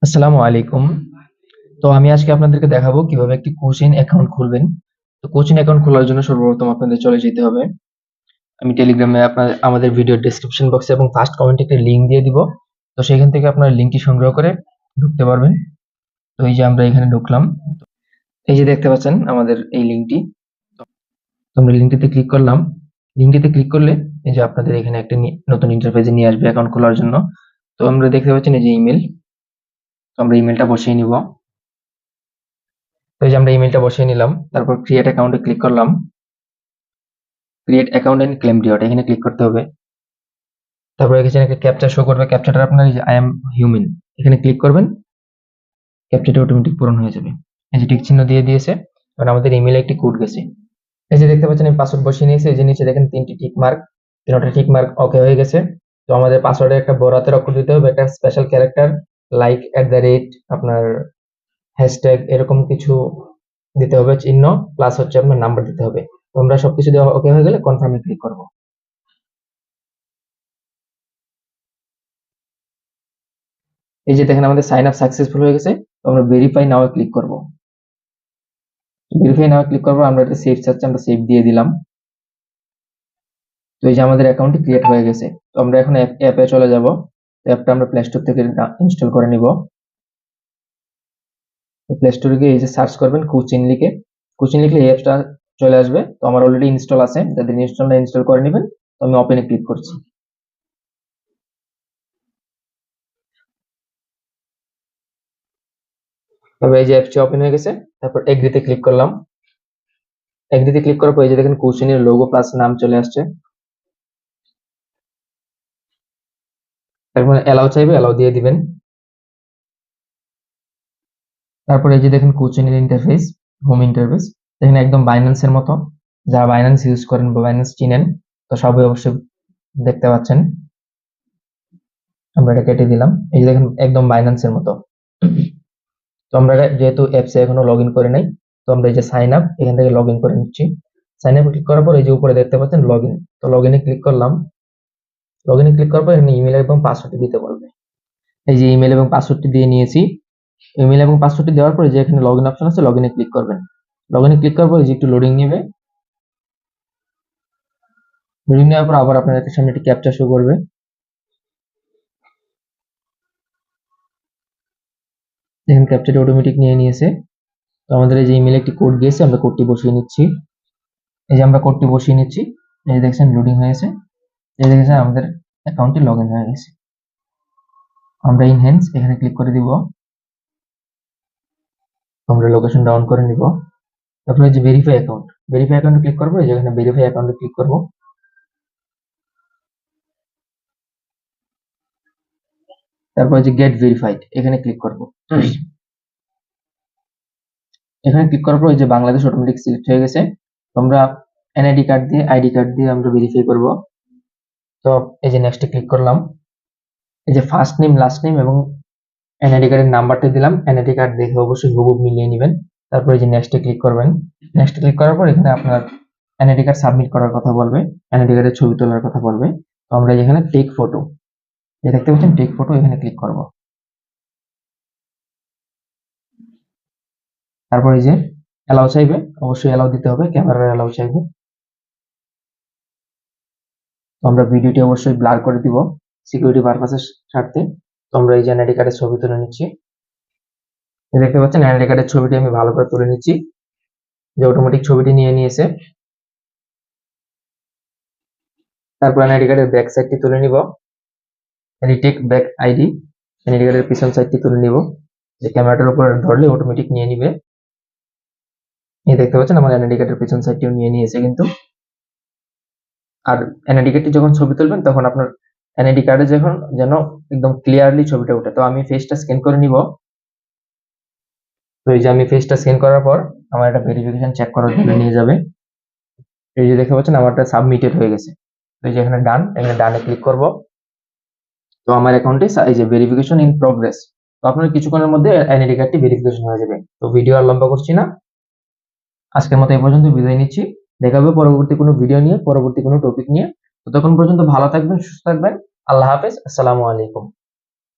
আসসালামু আলাইকুম। তো আমি আজকে আপনাদেরকে দেখাবো কিভাবে একটি কোচিন অ্যাকাউন্ট খুলবেন। তো কোচিন অ্যাকাউন্ট খোলার জন্য সর্বপ্রথম আপনাদের চলে যেতে হবে। আমি টেলিগ্রামে আমাদের ভিডিও ডেসক্রিপশন বক্সে এবং ফার্স্ট কমেন্টে একটা লিংক দিয়ে দিব। তো সেখান থেকে আপনার লিংকটি সংগ্রহ করে ঢুকতে পারবেন। তো এই যে আমরা এখানে ঢুকলাম। এই যে দেখতে পাচ্ছেন আমাদের এই লিংকটি। তো আমরা লিংকটিতে ক্লিক করলাম। লিংকটিতে ক্লিক করলে এই যে আপনাদের এখানে একটা নতুন ইন্টারফেসে নিয়ে আসবে অ্যাকাউন্ট খোলার জন্য। তো আমরা দেখতে পাচ্ছেন এই যে ইমেল। তো আমরা ইমেলটা বসিয়ে নিব। তো এই যে আমরা ইমেলটা বসিয়ে নিলাম, তারপর ক্রিয়েট অ্যাকাউন্টে ক্লিক করলাম। Create account and claim reward এখানে ক্লিক করতে হবে। তারপর এখানে একটা ক্যাপচা শো করবে, ক্যাপচাটা আপনার এই যে আই এম হিউম্যান এখানে ক্লিক করবেন, ক্যাপচাটা অটোমেটিক পূরণ হয়ে যাবে। এই যে টিক চিহ্ন দিয়ে দিয়েছে, কারণ আমাদের ইমেলে একটি কোড গেছে। এই যে দেখতে পাচ্ছেন আমি পাসওয়ার্ড বসিয়ে নিয়েছি, এই যে নিচে দেখেন তিনটি টিক মার্ক, তিনটা টিক মার্ক ওকে হয়ে গেছে। তো আমাদের পাসওয়ার্ডে একটা বড় হাতের অক্ষর দিতে হবে, একটা স্পেশাল ক্যারেক্টার লাইক আপনার হ্যাশট্যাগ এরকম কিছু দিতে হবে চিহ্ন, প্লাস হচ্ছে আপনার নাম্বার দিতে হবে। তো আমরা সবকিছু দেওয়া ওকে হয়ে গেলে কনফার্মে ক্লিক করব। এই যে দেখেন আমাদের সাইন আপ সাকসেসফুল হয়ে গেছে। তো আমরা ভেরিফাই নাও ক্লিক করব। ভেরিফাই নাও ক্লিক করব, আমরা এটা সেভ চাচ্ছি, আমরা সেভ দিয়ে দিলাম। তো এই যে আমাদের অ্যাকাউন্টটি ক্রিয়েট হয়ে গেছে। তো আমরা এখন অ্যাপে চলে যাব। অ্যাপটা আমরা প্লে স্টোর থেকে ইনস্টল করে নিব। প্লে স্টোরে গিয়ে এই যে সার্চ করবেন কোচিন লিখে, কোচিন লিখলে এই অ্যাপটা চলে আসবে। তো আমার অলরেডি ইনস্টল আছে, যাদের ইনস্টল করে নেবেন। তো আমি ওপেনে ক্লিক করছি। তারপর এই যে অ্যাপটি ওপেন হয়ে গেছে, তারপর এগ্রিতে ক্লিক করলাম। এগ্রিতে ক্লিক করার পর এই যে দেখেন কোচিনের লোগো প্লাস নাম চলে আসছে। তারপর অ্যালাউ চাইবে, অ্যালাউ দিয়ে দিবেন। তারপরে এই যে দেখেন কোচিনের ইন্টারফেস, হোম ইন্টারফেস, এখানে একদম বাইন্যান্সের মতো। যারা বাইন্যান্স ইউজ করেন বা বাইন্যান্স চিনেন, তো সবাই অবশ্যই দেখতে পাচ্ছেন। আমরা এটা কেটে দিলাম। এই যে দেখেন একদম বাইন্যান্সের মতো। তো আমরা যেহেতু অ্যাপসে এখনো লগ ইন করে নাই, তো আমরা এই যে সাইন আপ এখান থেকে লগ ইন করে নিচ্ছি। সাইন আপ ক্লিক করার পর এই যে উপরে দেখতে পাচ্ছেন লগ ইন, তো লগ ইনে ক্লিক করলাম। লগ ইনে ক্লিক করার পর এখানে ইমেল এবং পাসওয়ার্ডটি দিতে বলবে। এই যে ইমেল এবং পাসওয়ার্ডটি দিয়ে নিয়েছি। ইমেল এবং পাসওয়ার্ডটি দেওয়ার পরে যে এখানে লগ ইন অপশন আছে, লগ ইনে ক্লিক করবেন। লগ ইনে ক্লিক করার পর এই যে একটু লোডিং নেবে। লোডিং নেওয়ার পর আবার আপনার সামনে একটি ক্যাপচা শো করবে। দেখেন ক্যাপচাটা অটোমেটিক নিয়ে নিয়েছে। তো আমাদের এই যে ইমেলে একটি কোড গিয়েছে, আমরা কোডটি বসিয়ে নিচ্ছি। এই যে আমরা কোডটি বসিয়ে নিচ্ছি। এই যে দেখছেন লোডিং হয়েছে। এই দেখেছেন আমাদের অ্যাকাউন্টটি লগ ইন হয়ে গেছে। আমরা ইনহ্যান্স এখানে ক্লিক করে দিব। আমরা লোকেশন ডাউন করে নিব। তারপরে যে ভেরিফাই অ্যাকাউন্ট, ভেরিফাই অ্যাকাউন্টে ক্লিক করবো। এই যে এখানে ভেরিফাই অ্যাকাউন্টে ক্লিক করব। তারপরে যে গেট ভেরিফাইড এখানে ক্লিক করব। এখানে ক্লিক করার পর এই যে বাংলাদেশ অটোমেটিক সিলেক্ট হয়ে গেছে। আমরা এনআইডি কার্ড দিয়ে আইডি কার্ড দিয়ে আমরা ভেরিফাই করব। তো এই যে নেক্সটে ক্লিক করলাম। এই যে ফার্স্ট নেম লাস্ট নেম এবং এনআইডি কার্ডের নাম্বারটা দিলাম। এনআইডি কার্ড দেখে অবশ্যই হুবহু মিলিয়ে নেবেন। তারপরে এই যে নেক্সটে ক্লিক করবেন। নেক্সটে ক্লিক করার পর এখানে আপনার এনআইডি কার্ড সাবমিট করার কথা বলবে, এনআইডি কার্ডের ছবি তোলার কথা বলবে। তো আমরা এখানে টেক ফটো, এই দেখতে পাচ্ছেন টেক ফটো, এখানে ক্লিক করব। তারপর এই যে অ্যালাউ চাইবে, অবশ্যই অ্যালাউ দিতে হবে, ক্যামেরার অ্যালাউ চাইবে। তো আমরা ভিডিওটি অবশ্যই ব্লার করে দিব সিকিউরিটি পারপাসের স্বার্থে। তো আমরা এই যে এনআইডি কার্ডের ছবি তুলে নিচ্ছি। এই দেখতে পাচ্ছেন এনআইডি কার্ডের ছবিটি আমি ভালো করে তুলে নিচ্ছি, যে অটোমেটিক ছবিটি নিয়ে নিয়েছে। তারপর এনআইডি কার্ডের ব্যাক সাইডটি তুলে নিব, রিটেক ব্যাক আইডি। এনআইডি কার্ডের পিছন সাইডটি তুলে নিব, যে ক্যামেরাটার উপর ধরলে অটোমেটিক নিয়ে নিবে। এই দেখতে পাচ্ছেন আমার এনআইডি কার্ডের পিছন সাইডটিও নিয়ে নিয়েছে কিন্তু। আর এনআইডি কার্ডটি যখন ছবি তুলবেন তখন আপনার এনআইডি কার্ডে যখন যেন একদম ক্লিয়ারলি ছবিটা ওঠে। তো আমি ফেসটা স্ক্যান করে নিব। তো এই যে আমি ফেসটা স্ক্যান করার পর আমার একটা ভেরিফিকেশন চেক করার জন্য নিয়ে যাবে। এই যে দেখতে পাচ্ছেন আমারটা সাবমিটেড হয়ে গেছে। তো এই যে এখানে ডান, এখানে ডানে ক্লিক করব। তো আমার অ্যাকাউন্টে এই যে ভেরিফিকেশন ইন প্রোগ্রেস। তো আপনার কিছুক্ষণের মধ্যে এনআইডি কার্ডটি ভেরিফিকেশন হয়ে যাবে। তো ভিডিও আর লম্বা করছি না, আজকের মতো এই পর্যন্ত বিদায় নিচ্ছি। দেখা হবে পরবর্তী কোনো ভিডিও নিয়ে, পরবর্তী কোনো টপিক নিয়ে। ততক্ষণ পর্যন্ত ভালো থাকবেন, সুস্থ থাকবেন। আল্লাহ হাফেজ, আসসালামু আলাইকুম।